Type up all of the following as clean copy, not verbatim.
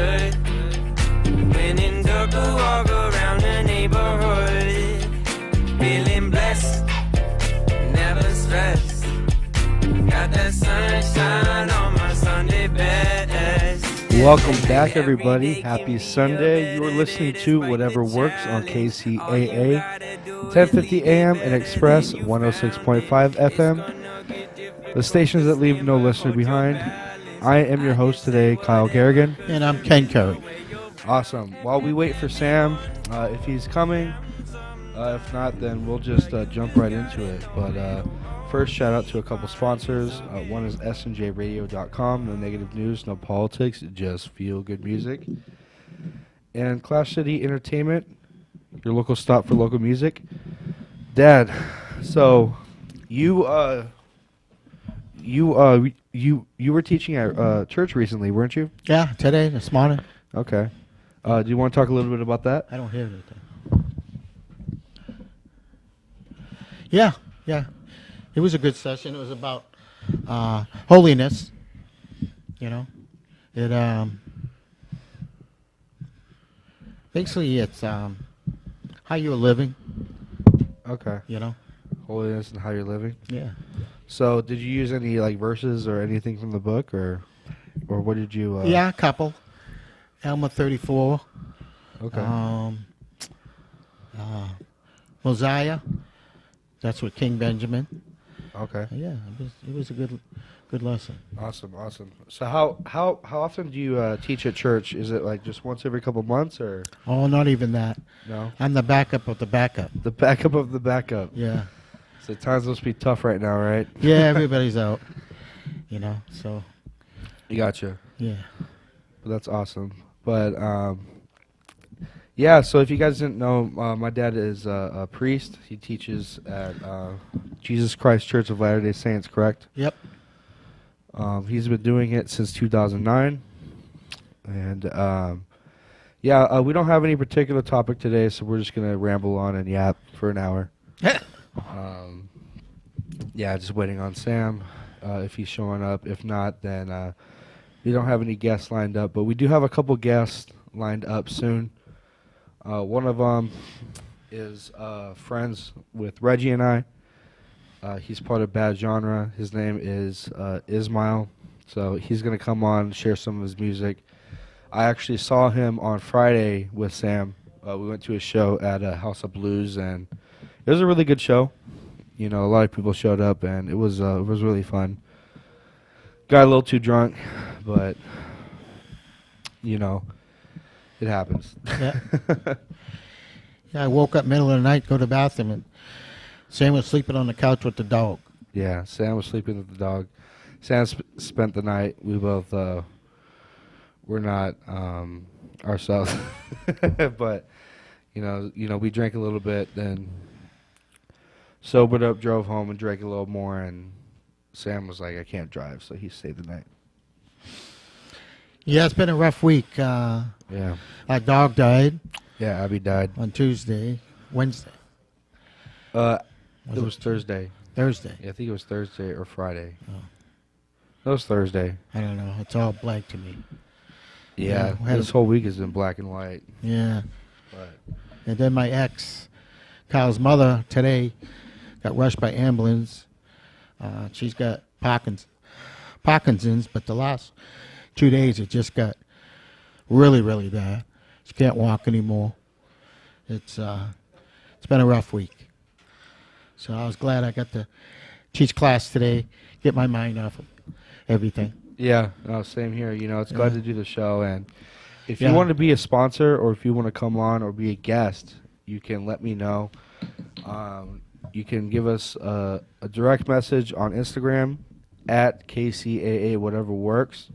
good. When in dark, I walk around the neighborhood. Feeling blessed, never stressed. Got that sunshine on my Sunday best. Welcome back, everybody. Happy Sunday. You are listening to Whatever Works on KCAA, 1050 AM and Express 106.5 FM, the stations that leave no listener behind. I am your host today, Kyle Garrigan. And I'm Ken Curry. Awesome. While we wait for Sam, if he's coming, if not, then we'll just jump right into it. But first, shout out to a couple sponsors. One is snjradio.com. No negative news, no politics, just feel good music. And Clash City Entertainment, your local stop for local music. Dad, so you were teaching at church recently, weren't you? Yeah, today, this morning. Okay. Do you want to talk a little bit about that? I don't hear anything. Yeah. It was a good session. It was about holiness. You know, it basically it's how you're living. Okay. You know. Holiness and how you're living. Yeah. So, did you use any like verses or anything from the book, or what did you? Yeah, a couple. Alma 34. Okay. Mosiah. That's with King Benjamin. Okay. Yeah, it was a good lesson. Awesome. So, how often do you teach at church? Is it like just once every couple months, or? Oh, not even that. No. I'm the backup of the backup. The backup of the backup. Yeah. So times must be tough right now, right? Yeah, everybody's out. You know, so. You gotcha. Yeah. But that's awesome. But yeah. So if you guys didn't know, my dad is a priest. He teaches at Jesus Christ Church of Latter-day Saints. Correct? Yep. He's been doing it since 2009, and yeah, we don't have any particular topic today, so we're just gonna ramble on and yap for an hour. Yeah, just waiting on Sam if he's showing up. If not, then we don't have any guests lined up, but we do have a couple guests lined up soon. One of them is friends with Reggie and I. He's part of Bad Genre. His name is Ismail. So he's going to come on and share some of his music. I actually saw him on Friday with Sam. We went to a show at House of Blues, and it was a really good show. You know, a lot of people showed up, and it was really fun. Got a little too drunk, but, you know, it happens. Yeah. Yeah, I woke up middle of the night, go to the bathroom, and Sam was sleeping on the couch with the dog. Yeah, Sam was sleeping with the dog. Sam spent the night. We both were not ourselves, but you know, we drank a little bit, then sobered up, drove home, and drank a little more. And Sam was like, "I can't drive," so he stayed the night. Yeah, it's been a rough week. Yeah. Our dog died Yeah, Abby died. on Wednesday, It was Thursday. Thursday. Yeah, I think it was Thursday or Friday. Oh. It was Thursday. I don't know. It's all blank to me. Yeah, we had this whole week has been black and white. Yeah. But And then my ex, Kyle's mother, today got rushed by ambulance. She's got Parkinson's, but the last 2 days it just got really, really bad. She can't walk anymore. It's been a rough week. So I was glad I got to teach class today, get my mind off of everything. yeah, no, same here. You know, it's glad to do the show. And if you Yeah. want to be a sponsor or if you want to come on or be a guest, you can let me know. You can give us a direct message on Instagram at KCAA whatever works,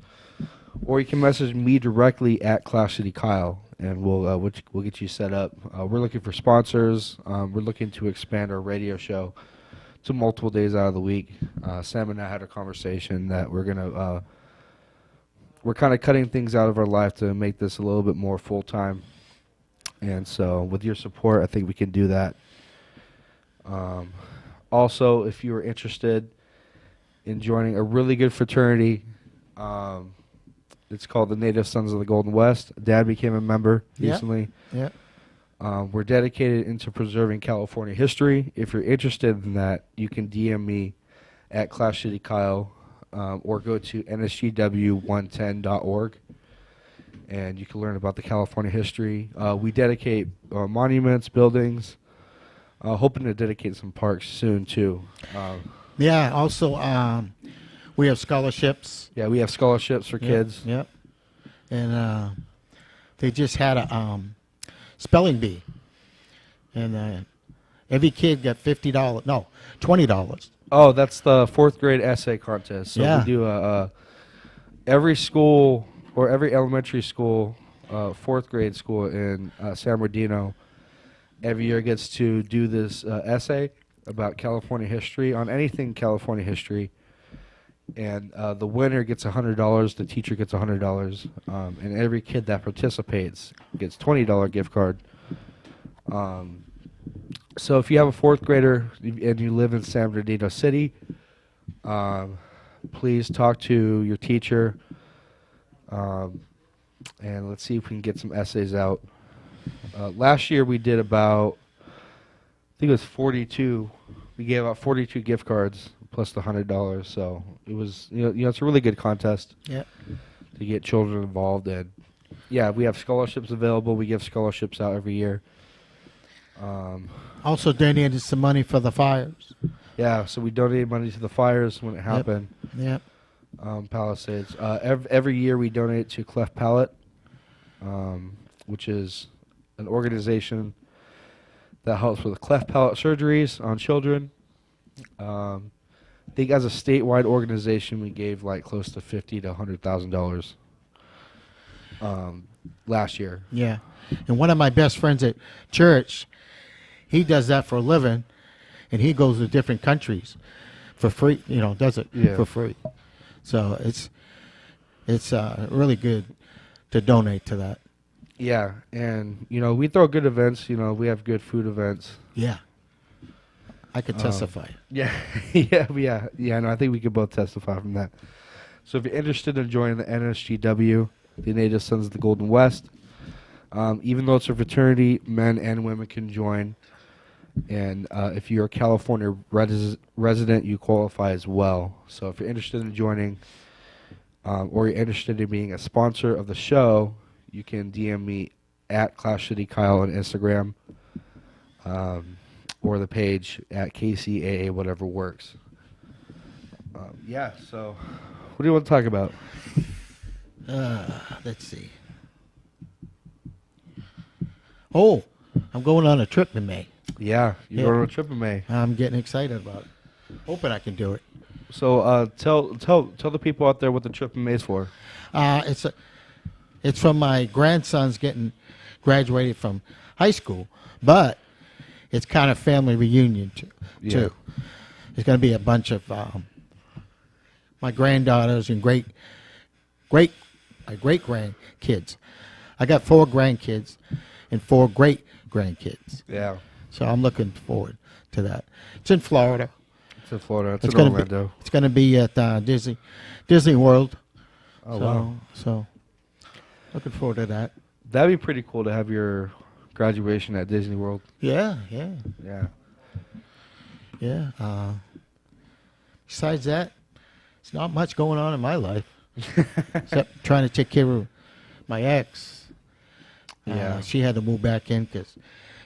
or you can message me directly at Clash City Kyle, and we'll get you set up. We're looking for sponsors. We're looking to expand our radio show to multiple days out of the week. Sam and I had a conversation that we're kind of cutting things out of our life to make this a little bit more full time. And so, with your support, I think we can do that. Also, if you are interested in joining a really good fraternity, It's called the Native Sons of the Golden West. Dad became a member Yeah. recently. Yeah. We're dedicated into preserving California history. If you're interested in that, you can DM me at Clash City Kyle or go to nsgw110.org and you can learn about the California history. We dedicate monuments, buildings, hoping to dedicate some parks soon too. Yeah. Also, we have scholarships. Yeah, we have scholarships for kids. Yep. And they just had a spelling bee, and every kid got $50. No, $20. Oh, that's the 4th grade essay contest. So Yeah. we do every school or every elementary school, 4th grade school in San Bernardino, every year gets to do this essay about California history on anything California history. And the winner gets $100. The teacher gets $100, and every kid that participates gets $20 gift card. So if you have a 4th grader and you live in San Bernardino City, please talk to your teacher, and let's see if we can get some essays out. Last year we did about, I think it was 42. We gave out 42 gift cards plus the $100. So it was, it's a really good contest Yep. to get children involved. And yeah, we have scholarships available. We give scholarships out every year. Also donated some money for the fires. Yeah, so we donated money to the fires when it happened. Yep. Palisades. Every year we donate to Cleft Palate, which is an organization that helps with cleft palate surgeries on children. I think as a statewide organization, we gave like close to $50,000 to $100,000 last year. Yeah. And one of my best friends at church, he does that for a living, and he goes to different countries for free. Does it Yeah. for free. So it's really good to donate to that. Yeah, and we throw good events. We have good food events. Yeah. I could testify. Yeah, yeah. No, I think we could both testify from that. So if you're interested in joining the NSGW, the Native Sons of the Golden West, even though it's a fraternity, men and women can join. And if you're a California resident, you qualify as well. So if you're interested in joining, or you're interested in being a sponsor of the show, you can DM me at Clash City Kyle on Instagram, or the page at KCAA, whatever works. Yeah, so what do you want to talk about? Let's see. Oh, I'm going on a trip in May. Yeah, you're Yeah. going on a trip in May. I'm getting excited about it. Hoping I can do it. So tell the people out there what the trip in May is for. It's from my grandson's getting graduated from high school, but it's kind of family reunion too. Yeah. There's going to be a bunch of my granddaughters and great grandkids. I got 4 grandkids and 4 great grandkids. Yeah, So I'm looking forward to that. It's in Florida. it's in Florida. It's in gonna Orlando. It's going to be at Disney World. Oh, wow. So looking forward to that. That'd be pretty cool to have your graduation at Disney World. Yeah. Yeah. Besides that, it's not much going on in my life except trying to take care of my ex. Yeah. She had to move back in because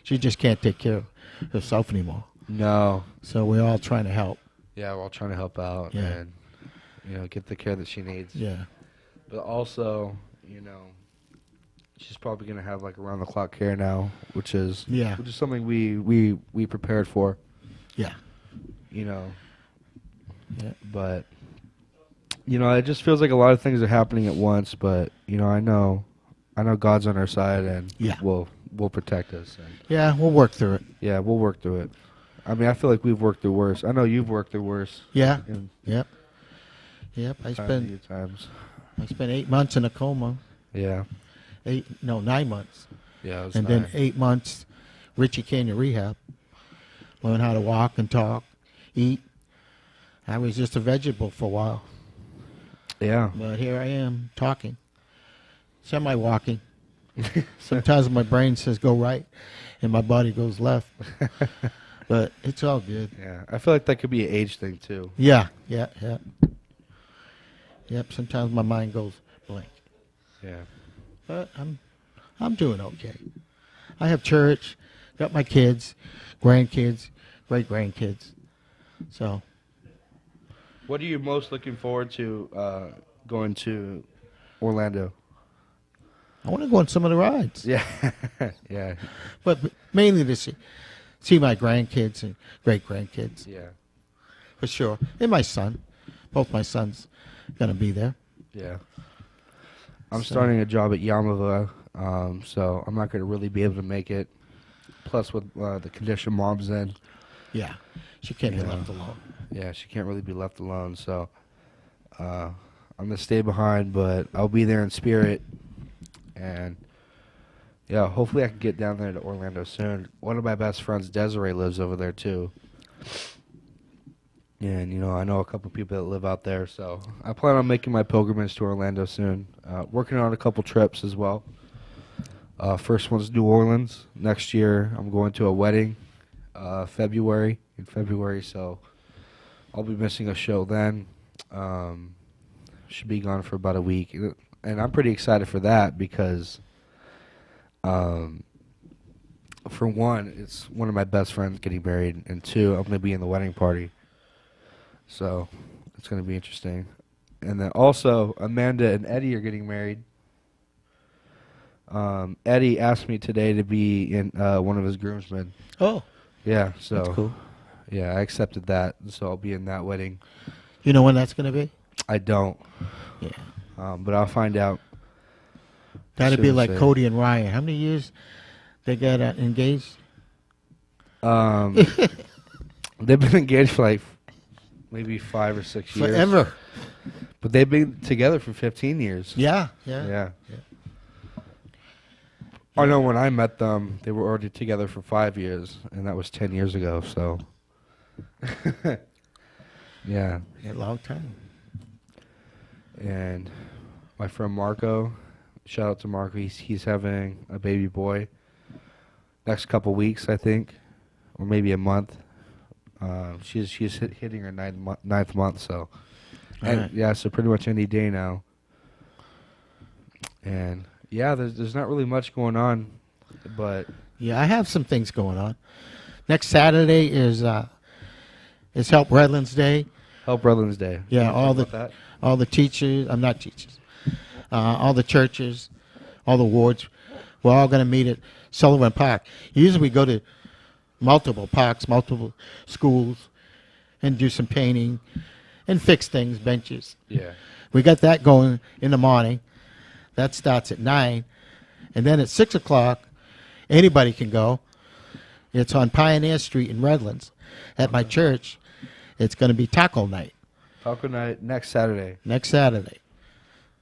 she just can't take care of herself anymore. No. So we're all trying to help. Yeah, we're all trying to help out Yeah. and get the care that she needs. Yeah. But also, she's probably gonna have like around the clock care now, which is something we prepared for. Yeah. Yeah. But it just feels like a lot of things are happening at once. But I know God's on our side, and will protect us. And Yeah, we'll work through it. yeah, we'll work through it. I mean, I feel like we've worked through worse. I know you've worked through worse. Yeah. In Yep. I times. spent 8 months in a coma. Yeah. 9 months. Yeah. It was And then 8 months Ritchie Canyon Rehab. Learn how to walk and talk, eat. I was just a vegetable for a while. yeah. But here I am talking. semi-walking. Sometimes my brain says go right, and my body goes left. But it's all good. Yeah, I feel like that could be an age thing too. Yeah. Yep. Sometimes my mind goes blank, Yeah. but I'm doing okay. I have church, got my kids, grandkids, great grandkids. So What are you most looking forward to going to Orlando? I want to go on some of the rides, Yeah, yeah, but mainly to see my grandkids and great grandkids yeah, for sure, and my son. Both my sons gonna be there. yeah. I'm So- starting a job at Yamava, so I'm not going to really be able to make it. Plus, with the condition Mom's in, Yeah, she can't be Yeah. left alone. yeah, she can't really be left alone. So I'm going to stay behind, but I'll be there in spirit. And yeah, hopefully I can get down there to Orlando soon. One of my best friends, Desiree, lives over there too. And, you know, I know a couple people that live out there, so I plan on making my pilgrimage to Orlando soon. Working on a couple trips as well. First one's New Orleans. Next year, I'm going to a wedding in February, so I'll be missing a show then. Should be gone for about a week. And I'm pretty excited for that because, for one, it's one of my best friends getting married, and two, I'm going to be in the wedding party. So it's going to be interesting. And then also, Amanda and Eddie are getting married. Eddie asked me today to be in one of his groomsmen. Oh, Yeah, so that's cool. yeah, I accepted that, so I'll be in that wedding. You know when that's gonna be? I don't, Yeah, but I'll find out. that'd be Shouldn't like say. Cody and Ryan. How many years they got engaged? They've been engaged for like maybe 5 or 6 years. Forever. But they've been together for 15 years. Yeah. Yeah. I know when I met them, they were already together for 5 years, and that was 10 years ago, so. Yeah. A long time. And my friend Marco, shout out to Marco, he's having a baby boy next couple weeks, I think, or maybe a month. She's hitting her ninth month, so. And Alright. yeah, so pretty much any day now. And yeah, there's not really much going on, but Yeah, I have some things going on. Next Saturday is Help Redlands Day. Help Redlands Day. Yeah, Can you all talk the- about All the teachers, I'm not teachers, all the churches, all the wards, we're all going to meet at Sullivan Park. Usually we go to multiple parks, multiple schools, and do some painting and fix things, benches. that? Yeah. We got that going in the morning. That starts at 9. And then at 6 o'clock, anybody can go. It's on Pioneer Street in Redlands. At my church, it's going to be taco night Taco night next Saturday. next Saturday.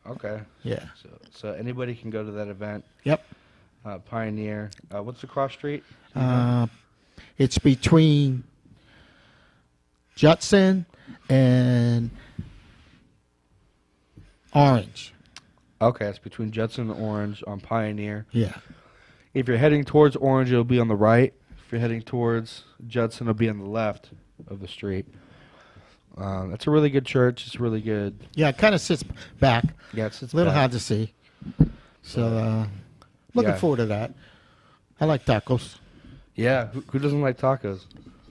Okay. Yeah. So anybody can go to that event. Yep. Pioneer. What's the cross street? It's between Judson and Orange. Okay, it's between Judson and Orange on Pioneer. Yeah. If you're heading towards Orange, it'll be on the right. If you're heading towards Judson, it'll be on the left of the street. That's a really good church. It's really good. Yeah, it kind of sits back. Yeah, it's A little bad. hard to see. So, looking Yeah. forward to that. I like tacos. Yeah, who doesn't like tacos?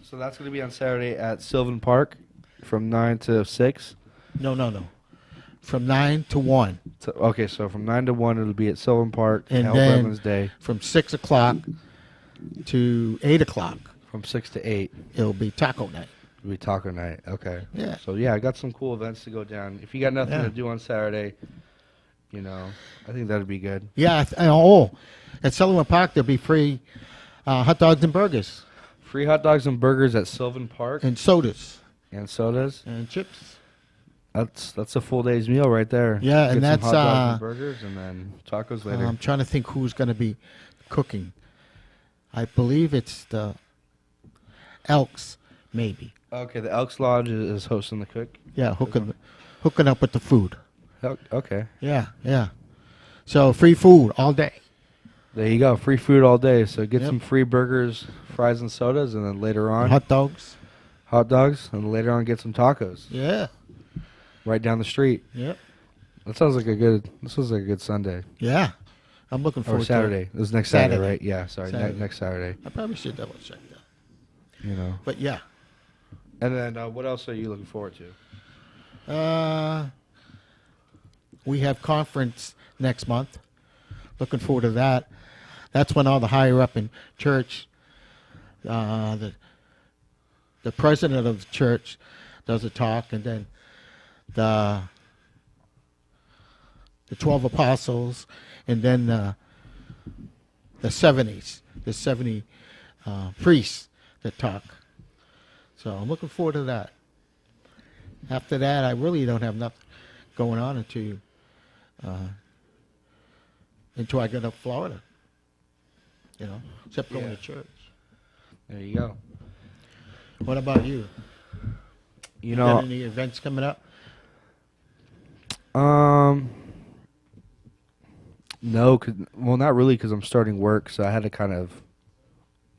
So that's going to be on Saturday at Sylvan Park from 9 to 6. No. From 9 to 1. So, okay, so from 9 to 1, it'll be at Sylvan Park. And Help then- Redlands Day From 6 o'clock to 8 o'clock, from 6 to 8. it'll be taco night. It'll be taco night. Okay. Yeah. So, yeah, I got some cool events to go down. If you got nothing Yeah. to do on Saturday, you know, I think that'd be good. Yeah, at Sullivan Park, there'll be free hot dogs and burgers Free hot dogs and burgers at Sylvan Park and sodas and sodas. and chips. That's a full day's meal right there. Yeah, and Get some that's, hot dogs and burgers and then tacos later. I'm trying to think who's going to be cooking. I believe it's the Elks, maybe. Okay, the Elks Lodge is hosting the cook. Yeah, hooking up with the food. Okay. Yeah. So free food all day. There you go. Free food all day. So get Yep. some free burgers, fries, and sodas, and then later on, Hot dogs. hot dogs, and later on get some tacos Yeah. right down the street. Yep. That sounds like a good. This sounds like a good Sunday Yeah. I'm looking forward or to Saturday. it. This is next Saturday, Saturday. right? Yeah. Sorry, Saturday. next Saturday. I probably should double check that. You know. But yeah. And then what else are you looking forward to? We have conference next month. Looking forward to that. That's when all the higher up in church, the president of the church does a talk, and then the 12 apostles, and then the 70 priests that talk. So I'm looking forward to that. After that, I really don't have nothing going on until I get to Florida. You know, except going Yeah. to church. There you go. What about you? You Got know, any events coming up? no, well, not really, because I'm starting work, so I had to kind of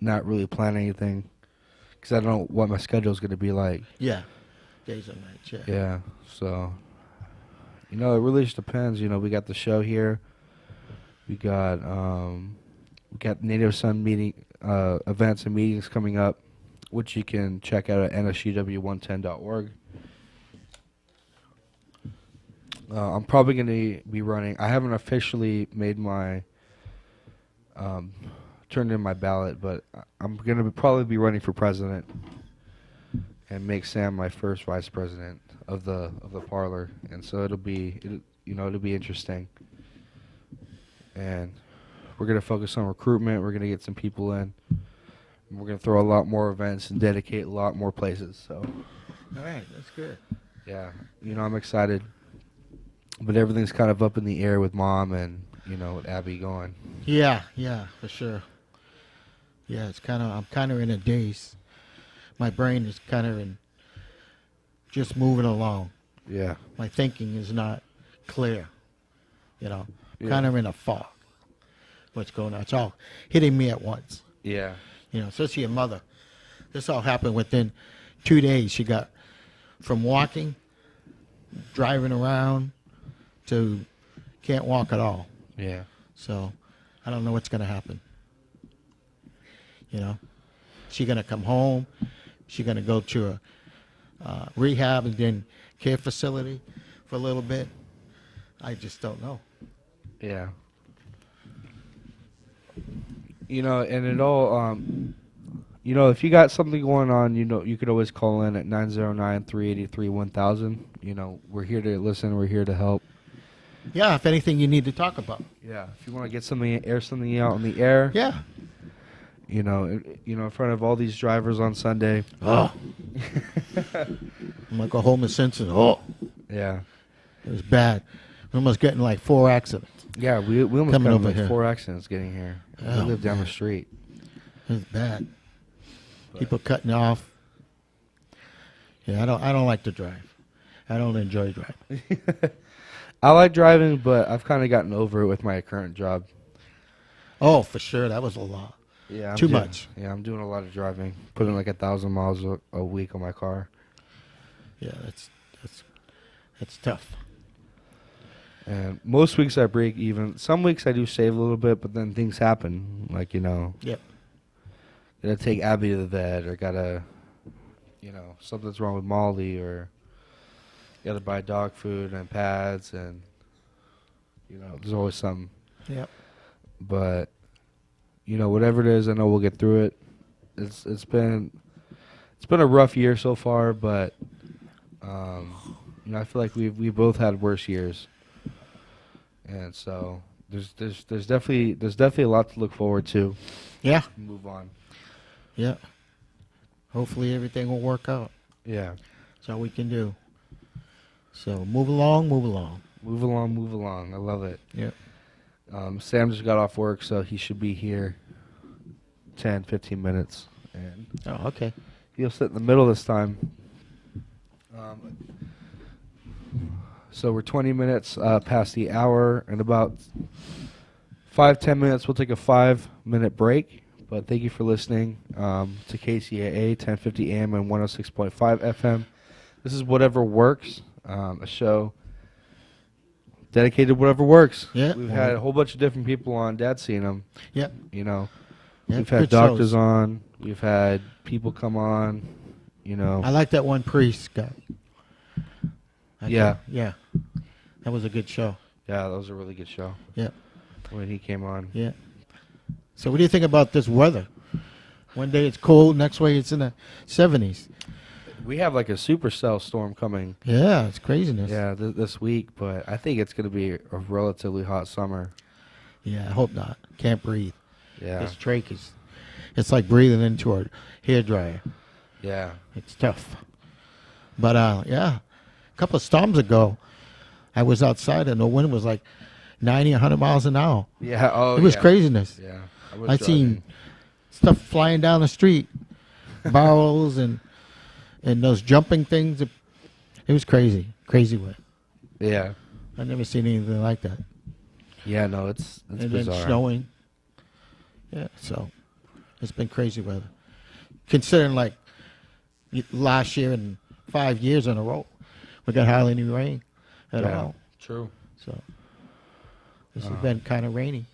not really plan anything, because I don't know what my schedule is going to be like. Yeah, days and nights. Yeah. Yeah, so, you know, it really just depends. You know, we got the show here. We got Native Son meeting events and meetings coming up, which you can check out at nsgw110.org. I'm probably going to be running. I haven't officially made my turned in my ballot, but I'm going to probably be running for president and make Sam my first vice president of the parlor, and so it'll be interesting. And we're going to focus on recruitment. We're going to get some people in. We're going to throw a lot more events and dedicate a lot more places. So, All right, that's good. yeah, you know, I'm excited. But everything's kind of up in the air with Mom and, you know, with Abby going. Yeah, for sure. Yeah, I'm kind of in a daze. My brain is kind of just moving along. Yeah. My thinking is not clear. You know, Yeah. kind of in a fog. What's going on? It's all hitting me at once. Yeah. You know, especially your mother. This all happened within 2 days. She got from walking, driving around, to can't walk at all. Yeah. So I don't know what's going to happen. You know, she going to come home. She going to go to a rehab and then care facility for a little bit. I just don't know. Yeah. You know, and it all, you know, if you got something going on, you know, you could always call in at 909-383-1000. You know, we're here to listen. We're here to help. Yeah, if anything you need to talk about. Yeah. If you want to get something, air something out in the air. Yeah. You know, in front of all these drivers on Sunday. Oh. I'm going to go home and sense it. Oh, Yeah. it was bad. We almost getting like 4 accidents. Yeah, we almost Coming got over like here. 4 accidents getting here. We Oh, live down the man. street. It was bad. But- People cutting off. Yeah, I don't like to drive. I don't enjoy driving. I like driving, but I've kind of gotten over it with my current job. Oh, for sure. That was a lot. Yeah, Too much. Yeah, I'm doing a lot of driving, putting like 1,000 miles a week on my car. Yeah, that's tough. And most weeks I break even. Some weeks I do save a little bit, but then things happen. Like, you know, Yep. gotta take Abby to the vet, or gotta, you know, something's wrong with Molly, or gotta buy dog food and pads, and, you know, there's always something. Yep. But, you know, whatever it is, I know we'll get through it. It's been a rough year so far, but you know, I feel like we both had worse years, and so there's definitely a lot to look forward to. Yeah. Move on. Yeah. Hopefully everything will work out. Yeah. That's all we can do. So move along, move along. Move along, move along. I love it. Yep. Sam just got off work, so he should be here 10, 15 minutes, and Oh, okay. he'll sit in the middle this time. So we're 20 minutes past the hour. In about 5-10 minutes, we'll take a 5-minute break. But thank you for listening to KCAA 1050 AM and 106.5 FM. This is Whatever Works, a show dedicated to whatever works. Yeah. We've had a whole bunch of different people on. Dad's seen them. Yep. You know, Yeah, we've had good doctors shows. on. We've had people come on. You know, I like that one priest guy. Yeah. Yeah. That was a good show. yeah, that was a really good show Yeah. when he came on. Yeah. So what do you think about this weather? One day it's cold, next way it's in the 70s. We have like a supercell storm coming. Yeah, it's craziness. Yeah, this week, but I think it's going to be a relatively hot summer. Yeah, I hope not. Can't breathe. Yeah, This trach is, it's like breathing into a hairdryer. yeah, It's tough. But yeah, a couple of storms ago, I was outside and the wind was like 90, 100 miles an hour. yeah. Oh, It was yeah. craziness. Yeah, I seen stuff flying down the street, barrels and those jumping things. It was crazy, crazy way. Yeah, I never seen anything like that. yeah. No, it's And bizarre. then snowing. Yeah, so it's been crazy weather. Considering like last year and 5 years in a row, we got hardly any rain at Yeah, all. true. So this has been kind of rainy.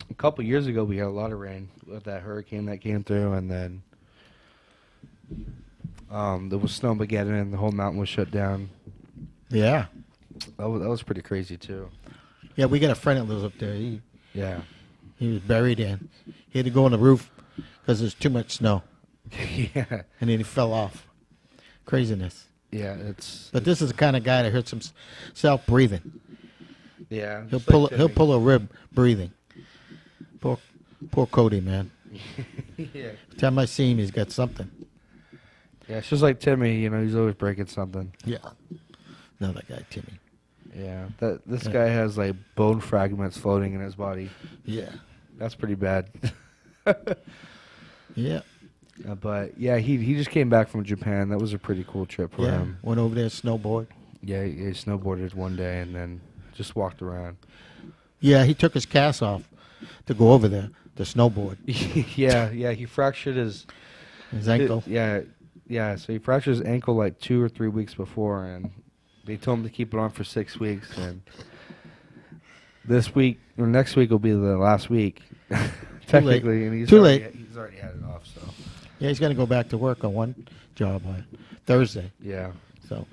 A couple years ago, we had a lot of rain with that hurricane that came through, and then there was Snowmageddon, and the whole mountain was shut down. Yeah, That was pretty crazy too. yeah. We got a friend that lives up there. Yeah, He was buried in. He had to go on the roof because there's too much snow, yeah, and then he fell off. Craziness. yeah. It's But this is the kind of guy that hurts himself breathing. yeah. He'll just pull like he'll Timmy. pull a rib breathing. Poor Cody, man. yeah. Every time I see him, he's got something. Yeah, it's just like Timmy. You know, he's always breaking something. Yeah. Another guy, Timmy. Yeah, this Yeah. guy has like bone fragments floating in his body. Yeah. That's pretty bad. Yeah. But yeah, he just came back from Japan. That was a pretty cool trip for Yeah. him. Went over there snowboard. Yeah, he snowboarded one day and then just walked around. Yeah, he took his cast off to go over there to snowboard. yeah, he fractured his His ankle. Yeah. So he fractured his ankle like 2 or 3 weeks before, and they told him to keep it on for 6 weeks. And this week or next week will be the last week, technically, and he's Too already, late. He's already had it off. So Yeah, he's going to go back to work on one job on Thursday. yeah, So,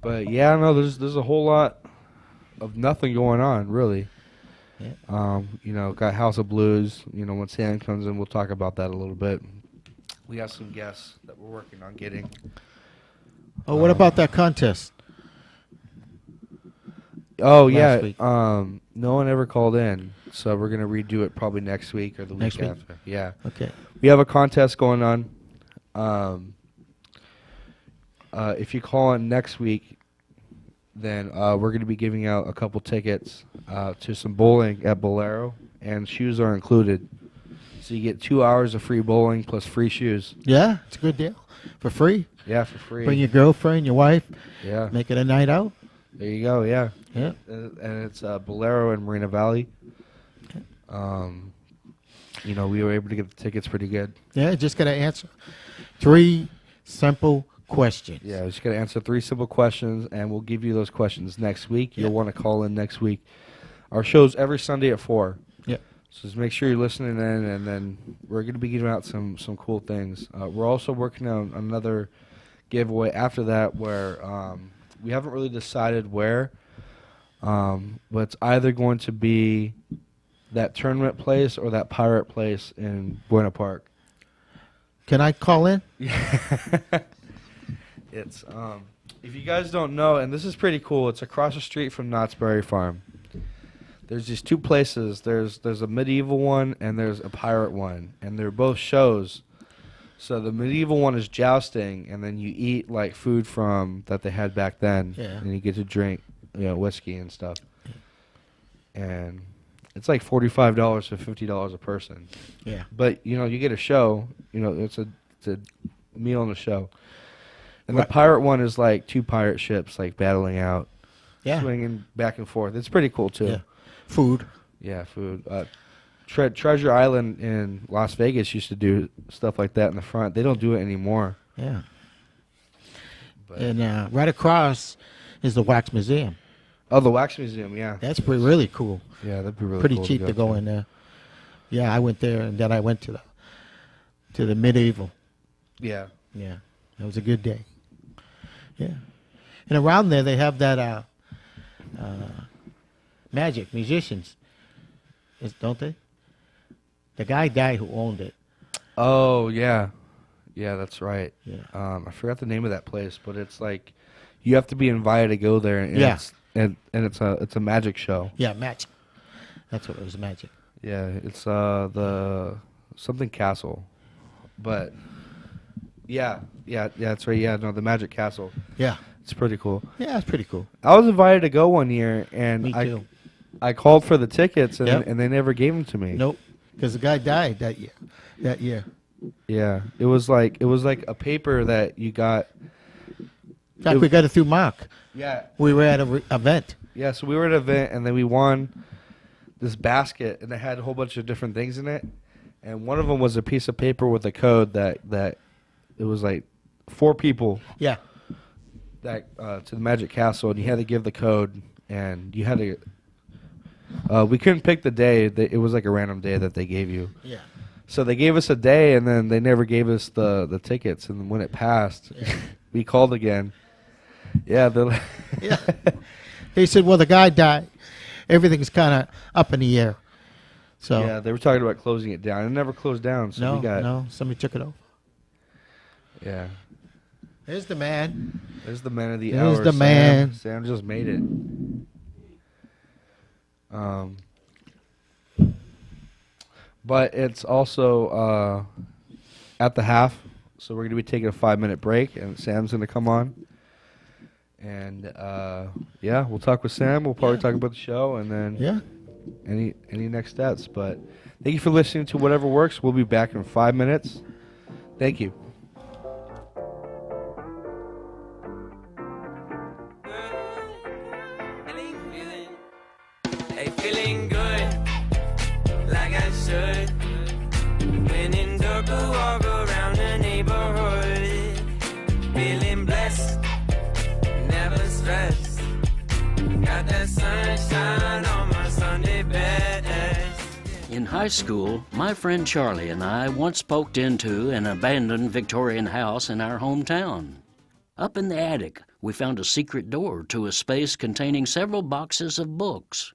but yeah, no, there's a whole lot of nothing going on really. yeah. You know, got House of Blues. You know, when Sam comes in, we'll talk about that a little bit. We have some guests that we're working on getting. Oh, what about that contest? Oh Last yeah, week. no one ever called in, so we're gonna redo it probably next week or the Next week week? after. Yeah, Okay. we have a contest going on. If you call in next week, then we're gonna be giving out a couple tickets to some bowling at Bolero, and shoes are included. So you get 2 hours of free bowling plus free shoes. Yeah, it's a good deal. For free. Yeah, for free. Bring your girlfriend, your wife. Yeah, Make it a night out. there you go. Yeah. Yeah. And it's Bolero in Marina Valley. You know, we were able to get the tickets pretty good. Yeah, just got to answer 3 simple questions. Yeah, we just got to answer 3 simple questions, and we'll give you those questions next week. You'll Yeah. want to call in next week. Our show's every Sunday at 4. Yep. So just make sure you're listening in, and then we're going to be giving out some cool things. We're also working on another giveaway after that where we haven't really decided where, but it's either going to be that tournament place or that pirate place in Buena Park. Can I call in? It's if you guys don't know, and this is pretty cool, it's across the street from Knott's Berry Farm. There's these 2 places. There's a medieval one and there's a pirate one, and they're both shows. So the medieval one is jousting, and then you eat like food from that they had back then, Yeah. and you get to drink, whiskey and stuff. And it's like $45 to $50 a person. Yeah. But you get a show. It's a meal and a show. And the pirate one is like 2 pirate ships like battling out, Yeah. swinging back and forth. It's pretty cool too. Yeah. Food. Yeah, food. Treasure Island in Las Vegas used to do stuff like that in the front. They don't do it anymore. Yeah. But And right across is the Wax Museum. oh, the Wax Museum, yeah. That's really cool. Yeah, that'd be really Pretty cool cheap to go in there. Yeah, I went there, and then I went to the medieval. Yeah. Yeah, it was a good day. Yeah, and around there they have that magic musicians, don't they? The guy who owned it. Oh, yeah. Yeah, that's right. Yeah. I forgot the name of that place, but it's like you have to be invited to go there, and Yeah. it's a magic show. Yeah, magic. That's what it was, magic. Yeah, it's the something castle, but yeah, that's right. Yeah, no, the Magic Castle. Yeah, It's pretty cool. yeah, it's pretty cool. I was invited to go one year, and Me too. I called for the tickets, and, Yep. and they never gave them to me. Nope, because the guy died that year. That year. Yeah, it was like a paper that you got. In fact, we got it through Mark. Yeah, We were at an event. yeah. So we were at an event, and then we won this basket, and it had a whole bunch of different things in it. And one of them was a piece of paper with a code that it was like 4 people Yeah, that to the Magic Castle, and you had to give the code, and you had to. We couldn't pick the day. It was like a random day that they gave you. yeah. So they gave us a day, and then they never gave us the tickets. And when it passed, Yeah. we called again. Yeah, they're like Yeah. They said, well, the guy died. Everything's kind of up in the air. So, yeah, they were talking about closing it down. It never closed down, so we got no, somebody took it over. yeah. There's the man. There's the man of the There's hour. the man. Sam just made it. But it's also at the half, so we're gonna be taking a 5-minute break, and Sam's gonna come on. And yeah, we'll talk with Sam. We'll probably talk about the show, and then Yeah. any next steps. But thank you for listening to Whatever Works. We'll be back in 5 minutes. Thank you. Hey, feeling good, like I should. When in dark, walk around the neighborhood. Feeling blessed, never stressed. Got that sunshine on my Sunday best. In high school, my friend Charlie and I once poked into an abandoned Victorian house in our hometown. Up in the attic, we found a secret door to a space containing several boxes of books.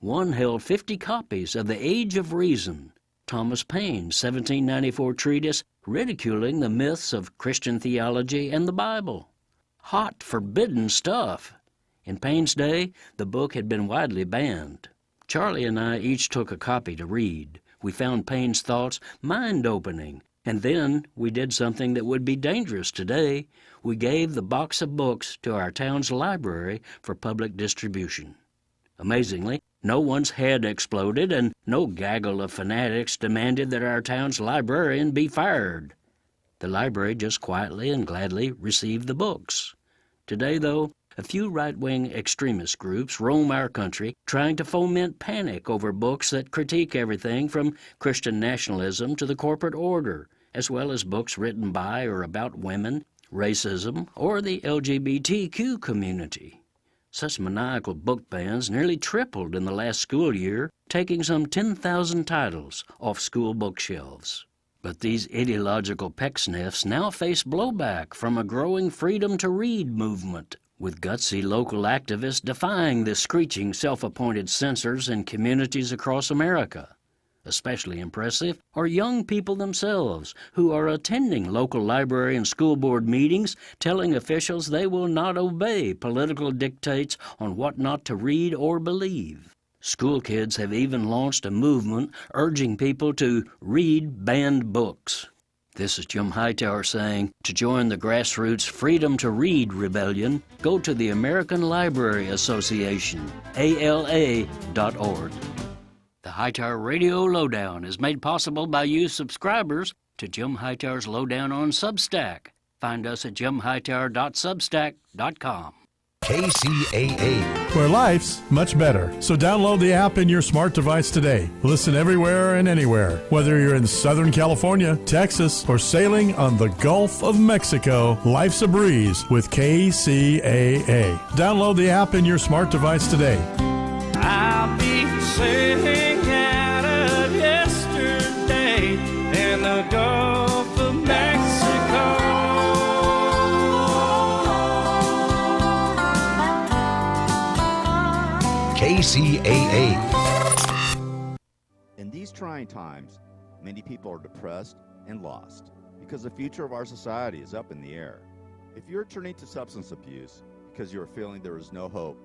One held 50 copies of The Age of Reason, Thomas Paine's 1794 treatise ridiculing the myths of Christian theology and the Bible. Hot, forbidden stuff. In Paine's day, the book had been widely banned. Charlie and I each took a copy to read. We found Paine's thoughts mind-opening, and then we did something that would be dangerous today. We gave the box of books to our town's library for public distribution. Amazingly, no one's head exploded, and no gaggle of fanatics demanded that our town's librarian be fired. The library just quietly and gladly received the books. Today, though, a few right-wing extremist groups roam our country trying to foment panic over books that critique everything from Christian nationalism to the corporate order, as well as books written by or about women, racism, or the LGBTQ community. Such maniacal book bans nearly tripled in the last school year, taking some 10,000 titles off school bookshelves. But these ideological pecksniffs now face blowback from a growing freedom to read movement, with gutsy local activists defying the screeching self-appointed censors in communities across America. Especially impressive are young people themselves who are attending local library and school board meetings telling officials they will not obey political dictates on what not to read or believe. School kids have even launched a movement urging people to read banned books. This is Jim Hightower saying, to join the grassroots Freedom to Read rebellion, go to the American Library Association, ALA.org. The Hightower Radio Lowdown is made possible by you subscribers to Jim Hightower's Lowdown on Substack. Find us at jimhightower.substack.com. KCAA. Where life's much better. So download the app in your smart device today. Listen everywhere and anywhere. Whether you're in Southern California, Texas, or sailing on the Gulf of Mexico, life's a breeze with KCAA. Download the app in your smart device today. I'll be sailing out of yesterday in the Gulf of Mexico. KCAA. In these trying times, many people are depressed and lost because the future of our society is up in the air. If you're turning to substance abuse because you're feeling there is no hope,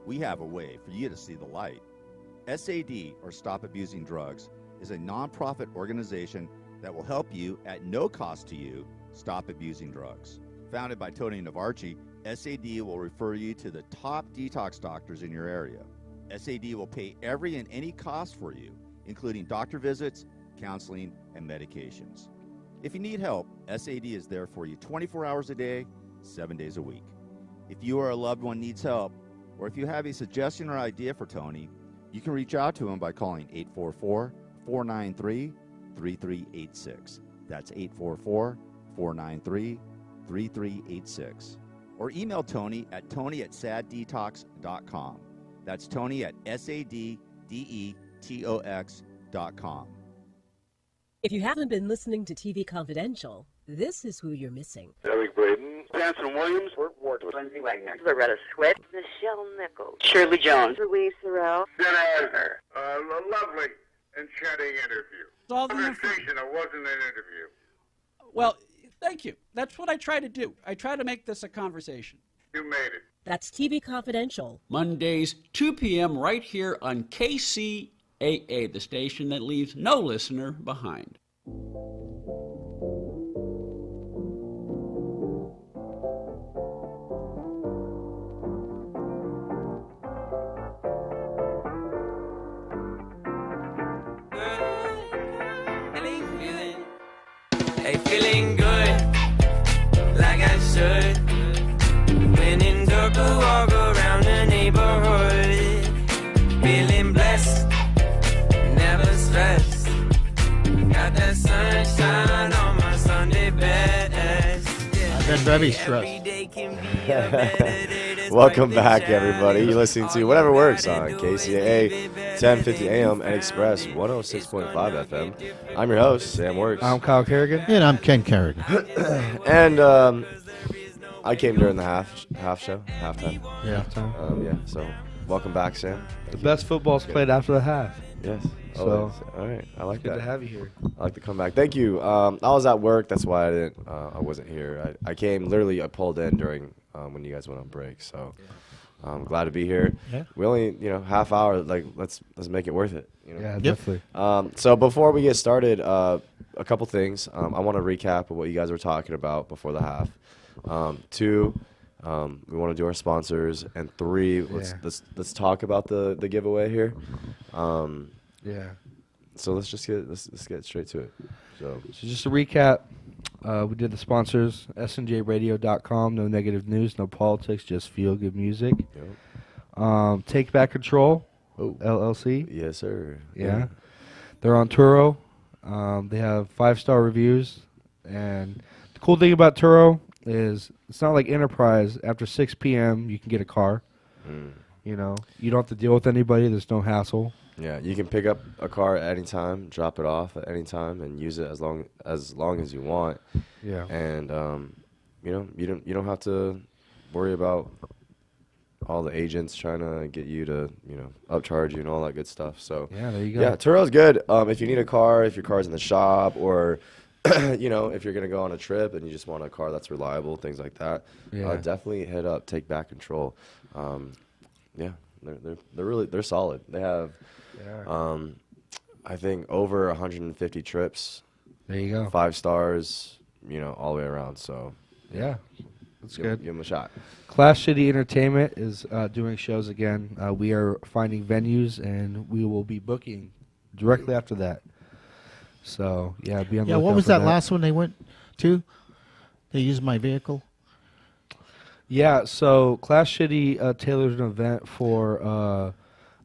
we have a way for you to see the light. SAD, or Stop Abusing Drugs, is a nonprofit organization that will help you at no cost to you stop abusing drugs. Founded by Tony Navarchi, SAD will refer you to the top detox doctors in your area. SAD will pay every and any cost for you, including doctor visits, counseling, and medications. If you need help, SAD is there for you 24 hours a day, 7 days a week. If you or a loved one needs help, or if you have a suggestion or idea for Tony, you can reach out to him by calling 844-493-3386. That's 844-493-3386. Or email Tony at tony@saddetox.com. That's Tony at saddetox.com. If you haven't been listening to TV Confidential, this is who you're missing. Eric Braden, Hanson Williams, Burt Ward, Lindsay Wagner, Loretta Swit, Michelle Nichols, Shirley Jones, Louise Sorrell, Jen Eisner. A lovely, enchanting interview. Conversation, it wasn't an interview. Well, thank you. That's what I try to do. I try to make this a conversation. You made it. That's TV Confidential. Mondays, 2 p.m. right here on KCAA, the station that leaves no listener behind. Hey, feeling good, like I should. When in dark, I walk around the neighborhood. Feeling blessed, never stressed. Got that sunshine on my Sunday best. I've been very stressed. Every day can be a better day. Despite Welcome the back, everybody. You're listening to Whatever Works on KCAA 1050 AM and Express 106.5 FM. I'm your host, Sam Works. I'm Kyle Kerrigan. And I'm Ken Kerrigan. And I came during the halftime. Yeah. Yeah, so welcome back, Sam. The best football's played after the half. Yes. So, all right. I like good that. to have you here. I like to come back. Thank you. I was at work. That's why I wasn't here. I came literally. I pulled in during when you guys went on break. So I'm glad to be here. Yeah. We only half hour. Like let's make it worth it. Yeah, definitely. So before we get started, a couple things. I want to recap of what you guys were talking about before the half. 2, we want to do our sponsors, and 3, let's talk about the giveaway here. Yeah. So let's get straight to it. So just to recap, we did the sponsors, snjradio.com, no negative news, no politics, just feel good music. Yep. Take Back Control, LLC. Yes, sir. Yeah. They're on Turo. They have 5-star reviews. And the cool thing about Turo is it's not like Enterprise. After 6 p.m., you can get a car. You don't have to deal with anybody. There's no hassle. Yeah, you can pick up a car at any time, drop it off at any time, and use it as long as you want. Yeah. And you don't have to worry about all the agents trying to get you to upcharge you and all that good stuff. So yeah, there you go. Yeah, Turo's good. If you need a car, if your car's in the shop, or if you're gonna go on a trip and you just want a car that's reliable, things like that, definitely hit up Take Back Control. Yeah, they're solid. They have I think over 150 trips. There you go. 5 stars, all the way around. So yeah, that's good. Give them a shot. Clash City Entertainment is doing shows again. We are finding venues, and we will be booking directly after that. So yeah, be on the what lookout was for that last one they went to? They use my vehicle. Yeah, so Class Shitty tailored an event for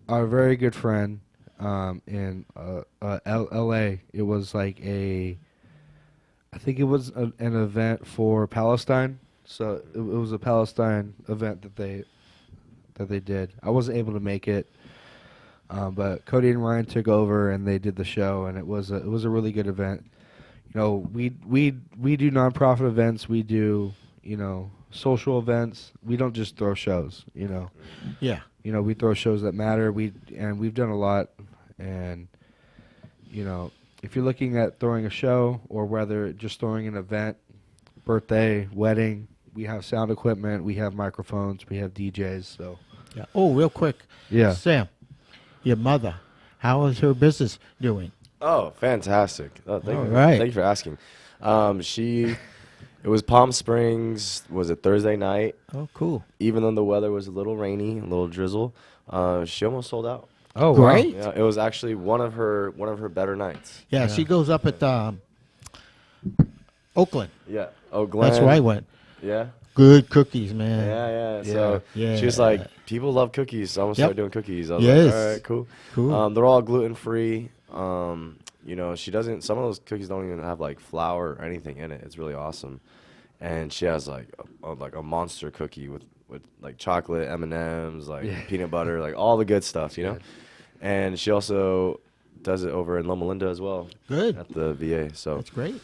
our very good friend in L.A. It was like I think it was an event for Palestine. So it was a Palestine event that they did. I wasn't able to make it, but Cody and Ryan took over and they did the show, and it was a really good event. You know, we do nonprofit events. We do, you know, social events. We don't just throw shows, you know. Yeah. You know, we throw shows that matter. We've done a lot, and you know, if you're looking at throwing a show or whether just throwing an event, birthday, wedding, we have sound equipment, we have microphones, we have DJs. So yeah. Oh, real quick. Yeah. Sam, your mother, how is her business doing? Oh, fantastic! Oh, All right. Thank you for asking. It was Palm Springs. Was it Thursday night? Oh, cool. Even though the weather was a little rainy, a little drizzle, she almost sold out. Oh, great! Wow. Yeah, it was actually one of her better nights. Yeah, she goes up at Oakland. Yeah. Oh, Glenn. That's where I went. Yeah. Good cookies, man. Yeah. So she was like, people love cookies, so I'm gonna start doing cookies. I was Yes. like, all right, cool. Cool. They're all gluten free. You know, she doesn't. Some of those cookies don't even have like flour or anything in it. It's really awesome. And she has like a monster cookie with like chocolate, M&Ms, like peanut butter, like all the good stuff, you know. And she also does it over in Loma Linda as well. Good. At the VA. So That's great.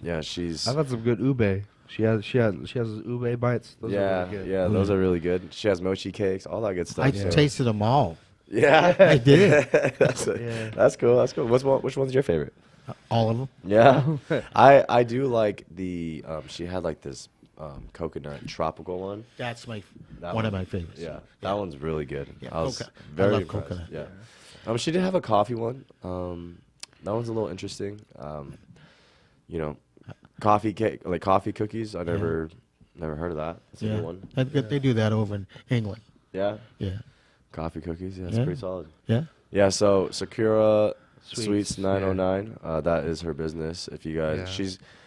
Yeah, she's. I've had some good ube. She has ube bites. Those are really good. Yeah, those are really good. She has mochi cakes, all that good stuff. I so. tasted them all. Yeah, I did. That's cool. That's cool. Which one's your favorite? All of them. Yeah, I do like the. She had like this coconut tropical one. That's one of my favorites. Yeah, that one's really good. Yeah, I was I very love impressed. coconut. Yeah. She did have a coffee one. That one's a little interesting. You know, coffee cake, like coffee cookies. I never heard of that. That's a new one. They do that over in England. Yeah. Yeah. Coffee cookies. Yeah, that's pretty solid. Yeah. Yeah. So Sakura Sweets 909. That is her business. If you guys,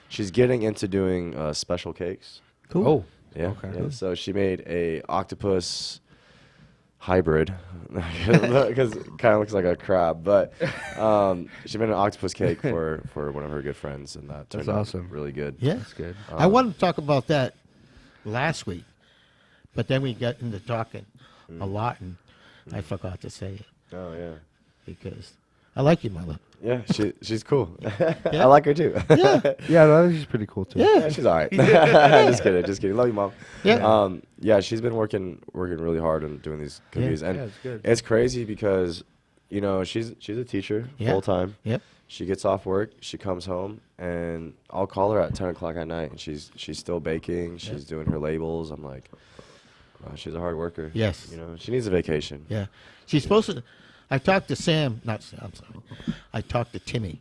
she's getting into doing special cakes. Cool. Oh. Yeah. Okay. Yeah. So she made a octopus hybrid because it kind of looks like a crab, but she made an octopus cake for one of her good friends, and that turned out really good. Yeah, that's good. I wanted to talk about that last week, but then we got into talking a lot, and I forgot to say it. Oh yeah, because I like your mother. Yeah, she's cool. I like her too. Yeah, no, she's pretty cool too. Yeah, she's all right. Just kidding. Love you, Mom. Yeah. Yeah, she's been working really hard on doing these cookies, and it's good. It's crazy because, you know, she's a teacher full time. Yep. She gets off work, she comes home, and I'll call her at 10 o'clock at night, and she's still baking. She's doing her labels. I'm like, wow, she's a hard worker. Yes. You know, she needs a vacation. Yeah, she's supposed to. I talked to Sam, not Sam, I'm sorry. I talked to Timmy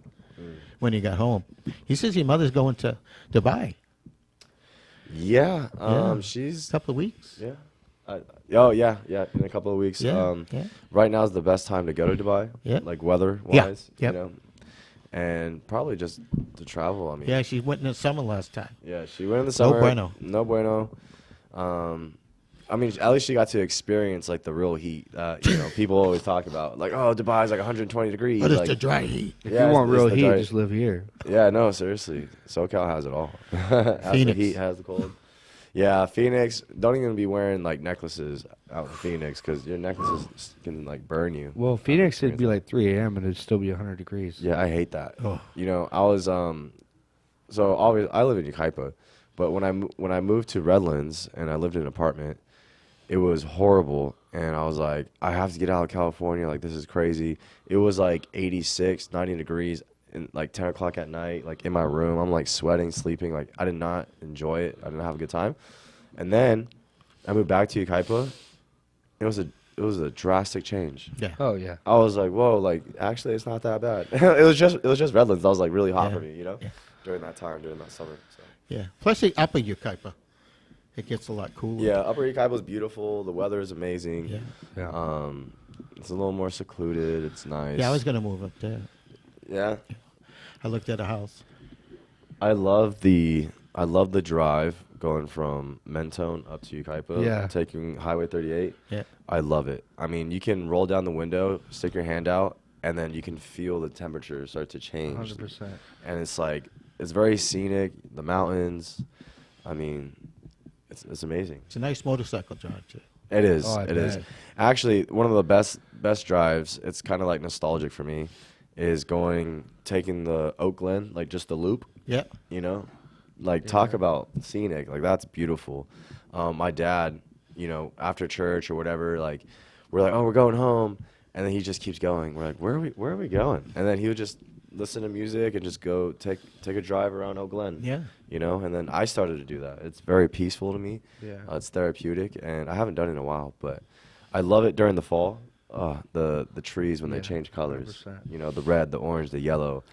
when he got home. He says your mother's going to Dubai. Yeah, she's a couple of weeks. Yeah. In a couple of weeks. Yeah, Right now is the best time to go to Dubai. Yeah. Like weather-wise. Yep. You know, and probably just to travel. I mean. Yeah, she went in the summer last time. Yeah, she went in the summer. No bueno. I mean, at least she got to experience like the real heat. You know, people always talk about like, oh, Dubai's like 120 degrees. But it's like, the dry heat. If you want real heat, just live here. Yeah, no, seriously. SoCal has it all. Has Phoenix. the heat, has the cold. Yeah, Phoenix. Don't even be wearing like necklaces out in Phoenix because your necklaces can like burn you. Well, Phoenix, it'd be like 3 a.m. and it'd still be 100 degrees. Yeah, I hate that. Oh. You know, I was so I live in Yucaipa, but when I moved to Redlands and I lived in an apartment, it was horrible, and I was like, I have to get out of California. Like, this is crazy. It was like 86, 90 degrees, and like 10 o'clock at night, like in my room. I'm like sweating, sleeping. Like, I did not enjoy it. I didn't have a good time. And then I moved back to Yucaipa. It was a drastic change. Yeah. Oh yeah. I was like, whoa, like actually, it's not that bad. it was just Redlands. That was like really hot for me, you know, during that time, during that summer. So. Yeah. Plus the upper Yucaipa. It gets a lot cooler. Yeah, Upper Yucaipa is beautiful. The weather is amazing. Yeah. It's a little more secluded. It's nice. Yeah, I was gonna move up there. Yeah. I looked at a house. I love the I love the drive going from Mentone up to Ukaipa, Yeah. taking Highway 38. Yeah. I love it. I mean, you can roll down the window, stick your hand out, and then you can feel the temperature start to change. 100%. And it's like, it's very scenic, the mountains. I mean, it's amazing. It's a nice motorcycle drive, too. It is. Oh, I It is. bet. Actually, one of the best drives, it's kind of like nostalgic for me, is taking the Oak Glen, like just the loop. Yeah. You know? Like, talk about scenic. Like, that's beautiful. My dad, you know, after church or whatever, like, we're like, oh, we're going home. And then he just keeps going. We're like, where are we going? And then he would just listen to music and just go take a drive around Oak Glen. Yeah. You know? And then I started to do that. It's very peaceful to me. Yeah. It's therapeutic. And I haven't done it in a while, but I love it during the fall. The trees when they change colors. 100%. You know, the red, the orange, the yellow.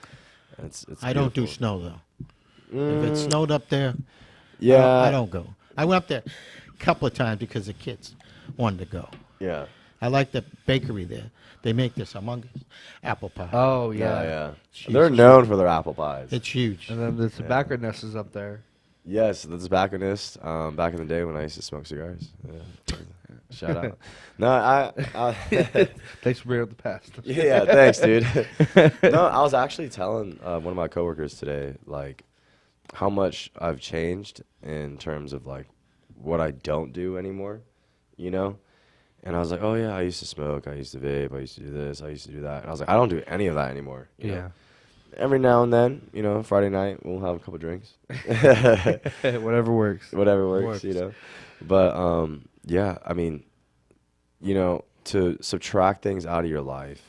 It's I don't do beautiful. snow, though. If it snowed up there, Yeah. I don't go. I went up there a couple of times because the kids wanted to go. Yeah. I like the bakery there. They make this humongous apple pie. Oh, Yeah, yeah. yeah. Jeez. They're known for their apple pies. It's huge. And then the tobacconist is up there. Yes, the tobacconist. Back in the day when I used to smoke cigars. Yeah. Shout out. No, I Thanks for bringing up the past. yeah, thanks, dude. No, I was actually telling one of my coworkers today, like, how much I've changed in terms of like what I don't do anymore, you know. And I was like, oh yeah, I used to smoke, I used to vape, I used to do this, I used to do that. And I was like, I don't do any of that anymore. You know? Every now and then, you know, Friday night we'll have a couple drinks. Whatever works. Whatever works, you know. But yeah, I mean, you know, to subtract things out of your life.